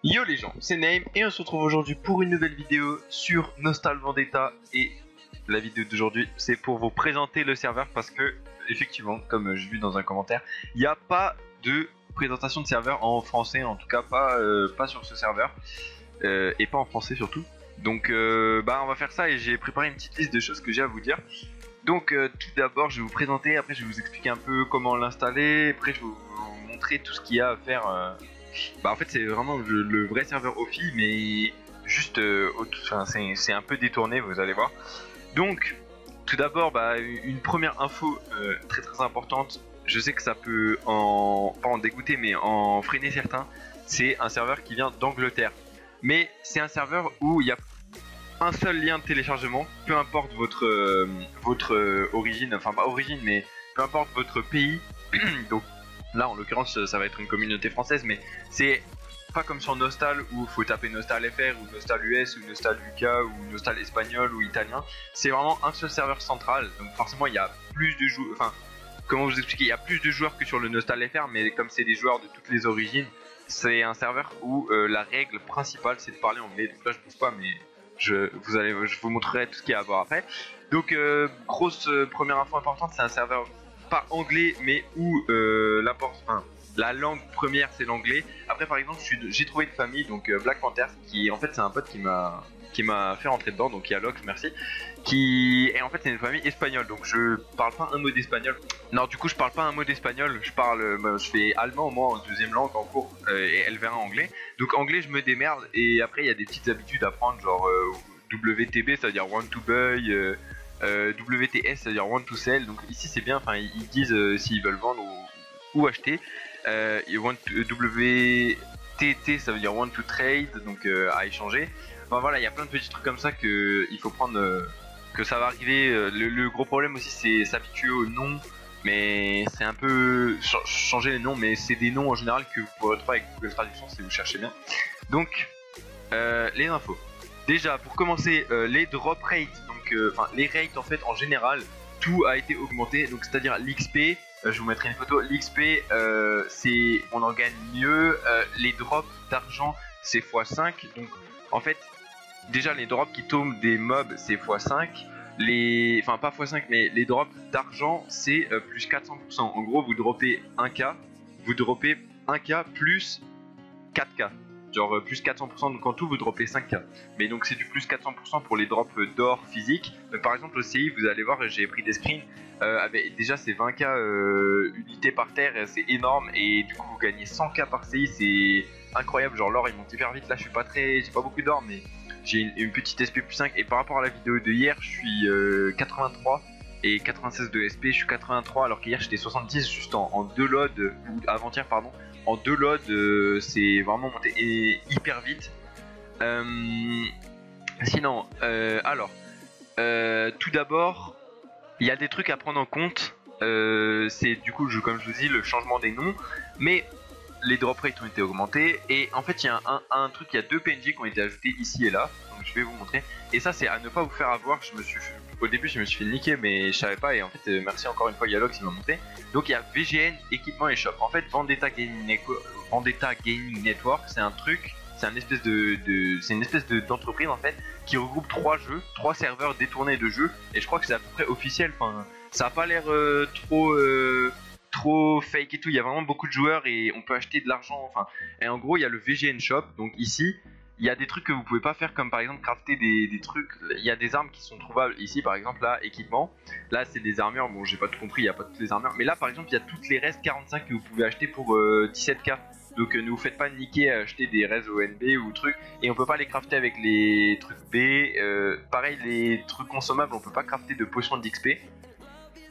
Yo les gens, c'est Naim et on se retrouve aujourd'hui pour une nouvelle vidéo sur Nostal Vendetta. Et la vidéo d'aujourd'hui c'est pour vous présenter le serveur parce que effectivement, comme j'ai vu dans un commentaire, il n'y a pas de présentation de serveur en français, en tout cas pas sur ce serveur et pas en français surtout. Donc on va faire ça et j'ai préparé une petite liste de choses que j'ai à vous dire. Donc tout d'abord je vais vous présenter, après je vais vous expliquer un peu comment l'installer, après je vais vous montrer tout ce qu'il y a à faire. En fait c'est vraiment le vrai serveur Ophi mais juste c'est un peu détourné, vous allez voir. Donc tout d'abord une première info très importante, je sais que ça peut pas en dégoûter mais en freiner certains. C'est un serveur qui vient d'Angleterre, mais c'est un serveur où il y a un seul lien de téléchargement, peu importe votre origine, enfin pas origine mais peu importe votre pays. Donc là en l'occurrence ça va être une communauté française, mais c'est pas comme sur Nostal où il faut taper Nostal FR ou Nostal US ou Nostal UK ou Nostal espagnol ou italien. C'est vraiment un seul serveur central, donc forcément il y a plus de joueurs, enfin comment vous expliquer, il y a plus de joueurs que sur le Nostal FR, mais comme c'est des joueurs de toutes les origines, c'est un serveur où la règle principale c'est de parler anglais. Donc là je bouge pas mais je vous montrerai tout ce qu'il y a à voir après. Donc grosse première info importante, c'est un serveur pas anglais mais où la langue première c'est l'anglais. Après par exemple j'ai trouvé une famille, donc Black Panthers, qui en fait c'est un pote qui m'a fait rentrer dedans, donc il y a Lox, merci, qui est en fait c'est une famille espagnole, donc je parle pas un mot d'espagnol. Non, du coup je parle pas un mot d'espagnol, je fais allemand au moins en deuxième langue en cours et elle verra anglais. Donc anglais je me démerde, et après il y a des petites habitudes à prendre, genre WTB ça veut dire want to buy, WTS ça veut dire want to sell. Donc ici c'est bien, enfin ils disent s'ils veulent vendre ou acheter. WTT ça veut dire want to trade, donc à échanger. Enfin voilà, il y a plein de petits trucs comme ça que il faut prendre, que ça va arriver. Le gros problème aussi c'est s'habituer aux noms, mais c'est un peu changer les noms, mais c'est des noms en général que vous pourrez retrouver avec Google Traduction si vous cherchez bien. Donc les infos. Déjà pour commencer, les drop rates, donc les rates en fait en général, tout a été augmenté, donc c'est-à-dire l'XP. Je vous mettrai une photo. L'XP, on en gagne mieux. Les drops d'argent, c'est x5. Donc, en fait, déjà les drops qui tombent des mobs, c'est x5. Enfin, pas x5, mais les drops d'argent, c'est plus 400%. En gros, vous droppez 1K, vous droppez 1K plus 4K. Genre plus 400%, donc en tout vous droppez 5K. Mais donc c'est du plus 400% pour les drops d'or physique. Par exemple au CI, vous allez voir, j'ai pris des screens, déjà c'est 20K unités par terre, c'est énorme, et du coup vous gagnez 100K par CI, c'est incroyable. Genre l'or il monte hyper vite. Là j'ai pas beaucoup d'or, mais j'ai une petite SP plus 5, et par rapport à la vidéo de hier je suis 83 et 96 de SP. Je suis 83 alors qu'hier j'étais 70 juste en 2 loads, ou avant-hier pardon. En 2 loads, c'est vraiment monté hyper vite. Sinon, tout d'abord, il y a des trucs à prendre en compte. C'est du coup, comme je vous dis, le changement des noms, mais les drop rates ont été augmentés. Et en fait, il y a un truc, il y a 2 PNJ qui ont été ajoutés ici et là. Donc je vais vous montrer. Et ça, c'est à ne pas vous faire avoir. Au début, je me suis fait niquer, mais je savais pas. Et en fait, merci encore une fois Yalox, il m'a montré. Donc il y a VGN, équipement et shop. En fait, Vendetta Gaming Network, c'est un truc. C'est une espèce d'entreprise en fait qui regroupe 3 jeux, 3 serveurs détournés de jeux. Et je crois que c'est à peu près officiel. Enfin, ça a pas l'air trop fake et tout. Il y a vraiment beaucoup de joueurs et on peut acheter de l'argent. Enfin, et en gros, il y a le VGN Shop. Donc ici, il y a des trucs que vous pouvez pas faire, comme par exemple crafter des trucs. Il y a des armes qui sont trouvables ici, par exemple là, équipement. Là, c'est des armures. Bon, j'ai pas tout compris, il y a pas toutes les armures. Mais là, par exemple, il y a toutes les restes 45 que vous pouvez acheter pour 17K. Donc ne vous faites pas niquer à acheter des res ONB ou trucs. Et on peut pas les crafter avec les trucs B. Pareil, les trucs consommables, on peut pas crafter de potions d'XP.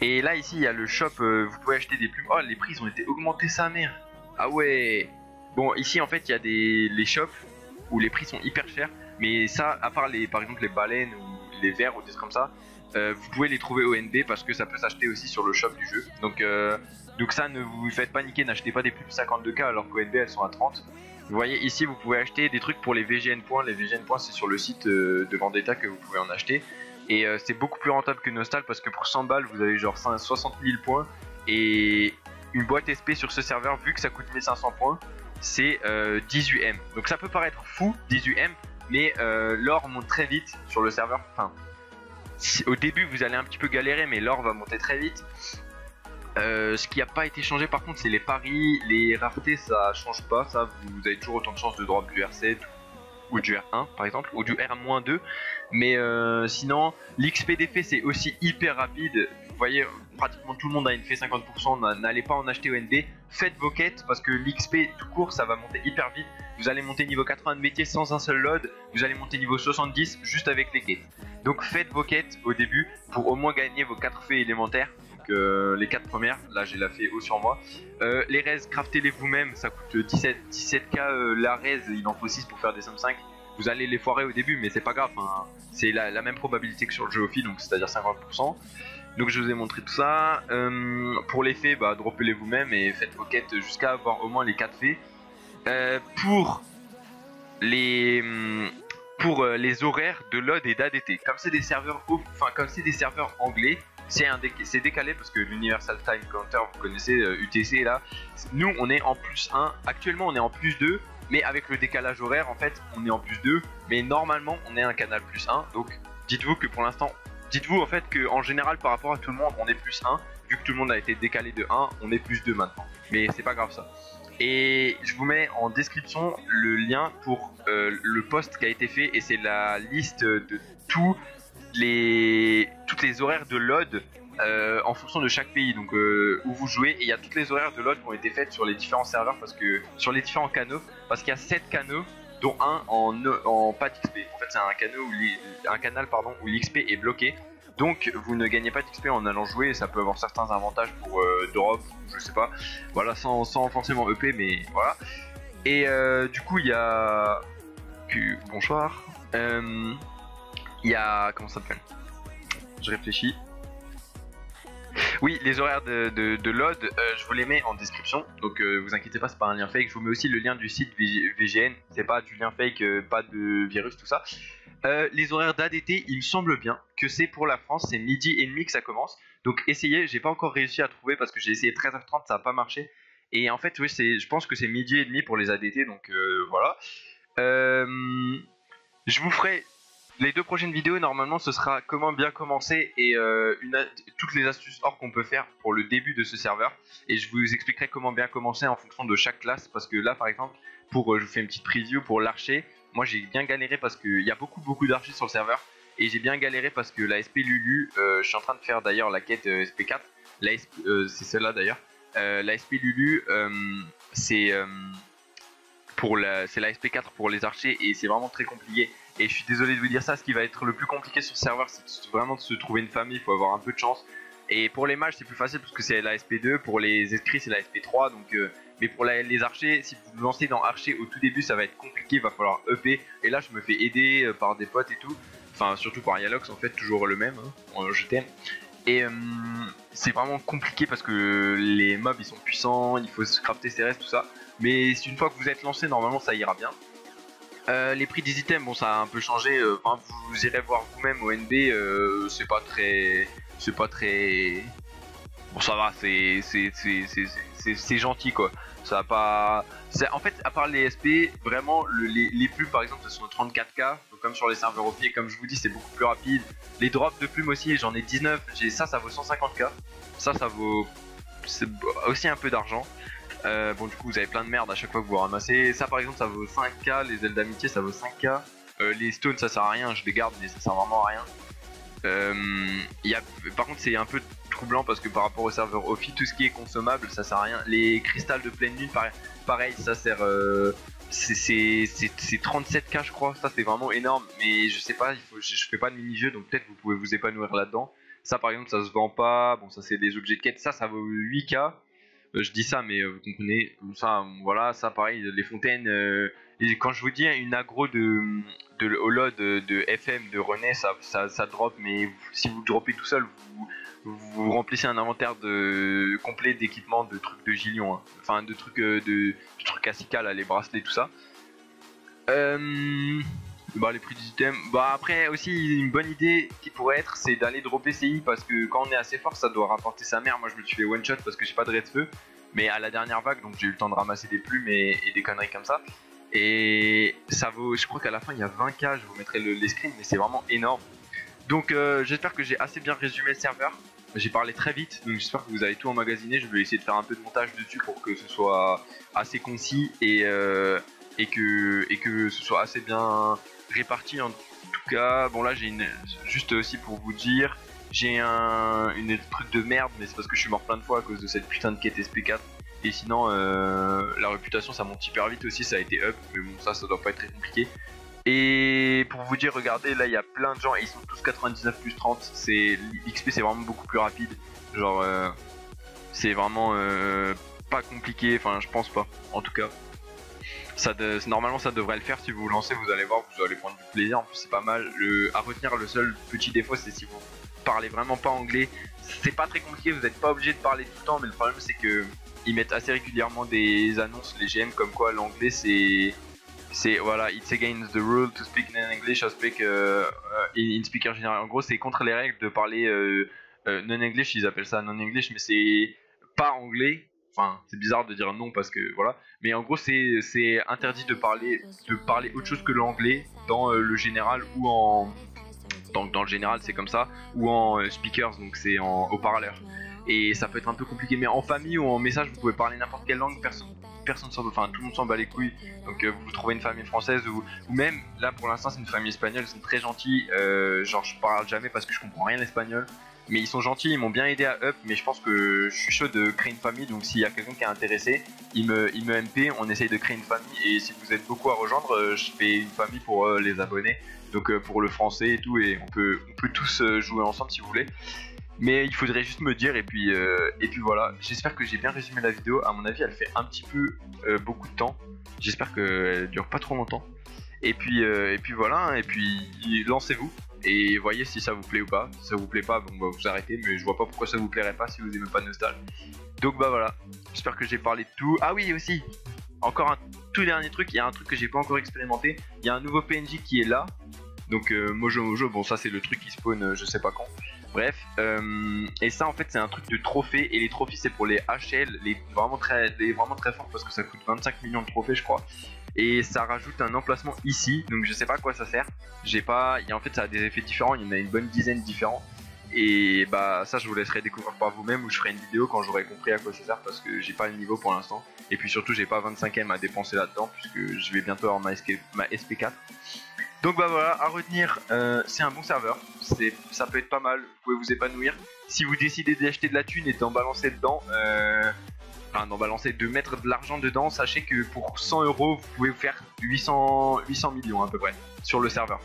Et là ici il y a le shop, vous pouvez acheter des plumes. Oh, les prix ils ont été augmentés, sa mère. Ah ouais. Bon, ici en fait il y a les shops où les prix sont hyper chers. Mais ça, à part par exemple les baleines ou les vers ou des trucs comme ça, vous pouvez les trouver au NB parce que ça peut s'acheter aussi sur le shop du jeu. Donc ça, ne vous faites pas niquer, n'achetez pas des plumes 52K alors qu'au NB elles sont à 30. Vous voyez ici, vous pouvez acheter des trucs pour les VGN points. Les VGN points, c'est sur le site de Vendetta que vous pouvez en acheter. Et c'est beaucoup plus rentable que Nostal parce que pour 100 balles, vous avez genre 60 000 points. Et une boîte SP sur ce serveur, vu que ça coûte 1500 points, c'est 18M. Donc ça peut paraître fou 18M, mais l'or monte très vite sur le serveur. Enfin, au début vous allez un petit peu galérer, mais l'or va monter très vite. Ce qui n'a pas été changé par contre, c'est les paris, les raretés, ça change pas. Ça, vous avez toujours autant de chances de drop du R7 ou du R1 par exemple, ou du R-2. Mais sinon, l'XP des fées c'est aussi hyper rapide. Vous voyez, pratiquement tout le monde a une fée 50%. N'allez pas en acheter au ND. Faites vos quêtes parce que l'XP tout court ça va monter hyper vite. Vous allez monter niveau 80 de métier sans un seul load. Vous allez monter niveau 70 juste avec les quêtes. Donc faites vos quêtes au début pour au moins gagner vos 4 fées élémentaires. Les 4 premières, là j'ai la fée haut sur moi. Les raises, craftez-les vous-même, ça coûte 17k la raise, il en faut 6 pour faire des somme 5. Vous allez les foirer au début, mais c'est pas grave, hein. C'est la même probabilité que sur le jeu Ophi, donc c'est-à-dire 50%. Donc je vous ai montré tout ça. Pour les fées, bah, droppez-les vous-même et faites vos quêtes jusqu'à avoir au moins les 4 fées. Pour les horaires de LOD et d'ADT, comme c'est des serveurs anglais, c'est décalé parce que l'Universal Time Counter, vous connaissez UTC là, nous on est en plus 1, actuellement on est en plus 2, mais avec le décalage horaire en fait on est en plus 2, mais normalement on est un canal plus 1, donc dites-vous que pour l'instant, dites-vous en fait que en général par rapport à tout le monde on est plus 1, vu que tout le monde a été décalé de 1, on est plus 2 maintenant, mais c'est pas grave ça. Et je vous mets en description le lien pour le post qui a été fait, et c'est la liste de toutes les horaires de LOD en fonction de chaque pays, donc où vous jouez, et il y a toutes les horaires de LOD qui ont été faites sur les différents serveurs, parce que sur les différents canaux, parce qu'il y a 7 canaux dont un en pas d'XP. En fait c'est un canal où l'XP est bloqué, donc vous ne gagnez pas d'XP en allant jouer, et ça peut avoir certains avantages pour drop, je sais pas, voilà, sans forcément EP, mais voilà. Et du coup il y a bonsoir, il y a, comment ça s'appelle, je réfléchis. Oui, les horaires de LOD, je vous les mets en description, donc vous inquiétez pas, c'est pas un lien fake. Je vous mets aussi le lien du site VGN, c'est pas du lien fake, pas de virus, tout ça. Les horaires d'ADT, il me semble bien que c'est pour la France, c'est midi et demi que ça commence. Donc essayez, j'ai pas encore réussi à trouver parce que j'ai essayé 13h30, ça a pas marché. Et en fait, oui, je pense que c'est midi et demi pour les ADT, donc voilà. Je vous ferai les 2 prochaines vidéos, normalement ce sera comment bien commencer et toutes les astuces or qu'on peut faire pour le début de ce serveur, et je vous expliquerai comment bien commencer en fonction de chaque classe, parce que là par exemple je vous fais une petite preview pour l'archer. Moi j'ai bien galéré parce qu'il y a beaucoup d'archers sur le serveur, et j'ai bien galéré parce que la SP Lulu, je suis en train de faire d'ailleurs la quête SP4, c'est celle-là d'ailleurs, la SP Lulu c'est la SP4 pour les archers, et c'est vraiment très compliqué. Et je suis désolé de vous dire ça, ce qui va être le plus compliqué sur ce serveur, c'est vraiment de se trouver une famille, il faut avoir un peu de chance. Et pour les mages c'est plus facile parce que c'est la SP2, pour les esprits c'est la SP3, donc mais pour les archers, si vous vous lancez dans archer au tout début ça va être compliqué, il va falloir EP, et là je me fais aider par des potes et tout, enfin surtout par Yalox en fait, toujours le même, hein, je t'aime. Et c'est vraiment compliqué parce que les mobs ils sont puissants, il faut se crafter ses restes, tout ça, mais une fois que vous êtes lancé normalement ça ira bien. Les prix des items, bon ça a un peu changé, vous irez voir vous-même au NB, c'est pas très, bon ça va, c'est gentil quoi, ça va pas, en fait à part les SP, vraiment les plumes par exemple ce sont 34k, donc comme sur les serveurs Ophi, et comme je vous dis c'est beaucoup plus rapide. Les drops de plumes aussi, j'en ai 19, ça vaut 150k, ça vaut aussi un peu d'argent. Bon du coup vous avez plein de merde à chaque fois que vous ramassez. Ça par exemple ça vaut 5k, les ailes d'amitié ça vaut 5k. Les stones ça sert à rien, je les garde mais ça sert vraiment à rien. Par contre c'est un peu troublant parce que par rapport au serveur Ophi, tout ce qui est consommable ça sert à rien. Les cristals de pleine lune pareil ça sert, c'est 37k je crois, ça c'est vraiment énorme, mais je sais pas, je fais pas de mini-jeu donc peut-être vous pouvez vous épanouir là-dedans. Ça par exemple ça se vend pas, bon ça c'est des objets de quête, ça vaut 8k. Je dis ça mais vous comprenez, ça voilà, ça pareil, les fontaines, et quand je vous dis une aggro au LOD de FM de René, ça drop, mais si vous droppez tout seul, vous remplissez un inventaire complet d'équipements, de trucs de Gilion, hein. Enfin de trucs à Sika là, les bracelets, tout ça. Bah les prix des items, bah après aussi une bonne idée qui pourrait être, c'est d'aller dropper CI, parce que quand on est assez fort ça doit rapporter sa mère. Moi je me suis fait one shot parce que j'ai pas de red feu, mais à la dernière vague, donc j'ai eu le temps de ramasser des plumes et des conneries comme ça. Et ça vaut, je crois qu'à la fin il y a 20K, je vous mettrai les screens, mais c'est vraiment énorme. Donc j'espère que j'ai assez bien résumé le serveur. J'ai parlé très vite, donc j'espère que vous avez tout emmagasiné. Je vais essayer de faire un peu de montage dessus pour que ce soit assez concis et que ce soit assez bien réparti. En tout cas, bon là j'ai juste aussi pour vous dire, j'ai une truc de merde, mais c'est parce que je suis mort plein de fois à cause de cette putain de quête SP4. Et sinon la réputation ça monte hyper vite aussi, ça a été up, mais bon ça doit pas être très compliqué. Et pour vous dire, regardez, là il y a plein de gens et ils sont tous 99 plus 30. L'XP c'est vraiment beaucoup plus rapide. Genre c'est vraiment pas compliqué, enfin je pense pas. En tout cas, normalement ça devrait le faire. Si vous vous lancez, vous allez voir, vous allez prendre du plaisir. En plus c'est pas mal. À retenir, le seul petit défaut c'est si vous parlez vraiment pas anglais. C'est pas très compliqué, vous n'êtes pas obligé de parler tout le temps, mais le problème c'est que ils mettent assez régulièrement des annonces, les GM, comme quoi l'anglais c'est voilà, it's against the rule to speak in English or speak in speaker général. En gros, c'est contre les règles de parler non-English, ils appellent ça non-English, mais c'est pas anglais. Enfin, c'est bizarre de dire non parce que voilà. Mais en gros, c'est interdit de parler autre chose que l'anglais dans le général ou en. Dans le général, c'est comme ça, ou en speakers, donc c'est en haut-parleur. Et ça peut être un peu compliqué, mais en famille ou en message, vous pouvez parler n'importe quelle langue, personne enfin tout le monde s'en bat les couilles. Donc vous trouvez une famille française ou même là pour l'instant c'est une famille espagnole, ils sont très gentils. Genre je parle jamais parce que je comprends rien l'espagnol, mais ils sont gentils, ils m'ont bien aidé à up. Mais je pense que je suis chaud de créer une famille, donc s'il y a quelqu'un qui est intéressé, il me MP, on essaye de créer une famille. Et si vous êtes beaucoup à rejoindre, je fais une famille pour les abonnés, donc pour le français et tout, et on peut tous jouer ensemble si vous voulez. Mais il faudrait juste me dire et puis voilà. J'espère que j'ai bien résumé la vidéo. À mon avis elle fait un petit peu beaucoup de temps. J'espère qu'elle dure pas trop longtemps. Et puis voilà. Et puis lancez-vous et voyez si ça vous plaît ou pas. Si ça vous plaît pas, bon bah vous arrêtez. Mais je vois pas pourquoi ça vous plairait pas si vous aimez pas Nostal. Donc bah voilà. J'espère que j'ai parlé de tout. Ah oui aussi. Encore un tout dernier truc. Il y a un truc que j'ai pas encore expérimenté. Il y a un nouveau PNJ qui est là. Donc Mojo, bon ça c'est le truc qui spawn je sais pas quand. Bref, et ça en fait c'est un truc de trophée, et les trophées c'est pour les HL, les vraiment très forts parce que ça coûte 25 millions de trophées je crois. Et ça rajoute un emplacement ici, donc je sais pas à quoi ça sert. En fait ça a des effets différents, il y en a une bonne dizaine différents. Et bah ça je vous laisserai découvrir par vous-même, ou je ferai une vidéo quand j'aurai compris à quoi ça sert, parce que j'ai pas le niveau pour l'instant. Et puis surtout j'ai pas 25M à dépenser là-dedans, puisque je vais bientôt avoir ma SP4. Donc bah voilà, à retenir, c'est un bon serveur, ça peut être pas mal, vous pouvez vous épanouir. Si vous décidez d'acheter de la thune et d'en balancer dedans, de mettre de l'argent dedans, sachez que pour 100 €, vous pouvez vous faire 800 millions à peu près sur le serveur.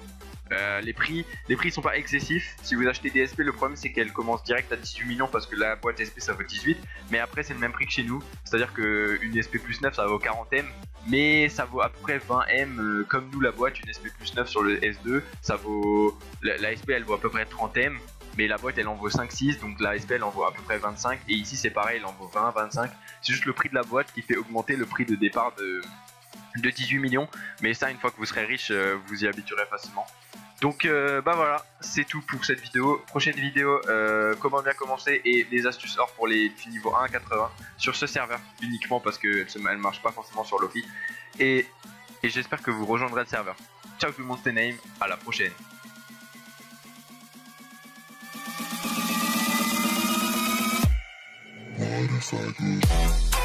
Les prix sont pas excessifs. Si vous achetez des SP, le problème c'est qu'elles commencent direct à 18 millions parce que la boîte SP ça vaut 18. Mais après c'est le même prix que chez nous, c'est-à-dire qu'une SP plus 9 ça vaut 40M, mais ça vaut à peu près 20M comme nous la boîte. Une SP plus 9 sur le S2 ça vaut, la SP elle vaut à peu près 30M, mais la boîte elle en vaut 5-6, donc la SP elle en vaut à peu près 25. Et ici c'est pareil, elle en vaut 20-25. C'est juste le prix de la boîte qui fait augmenter le prix de départ de 18 millions. Mais ça, une fois que vous serez riche, vous y habituerez facilement. Donc bah voilà, c'est tout pour cette vidéo. Prochaine vidéo, comment bien commencer et les astuces or pour les niveaux 1 à 80 sur ce serveur uniquement, parce qu'elle ne marche pas forcément sur Loki. Et j'espère que vous rejoindrez le serveur. Ciao tout le monde, c'était Naïm, à la prochaine. What if I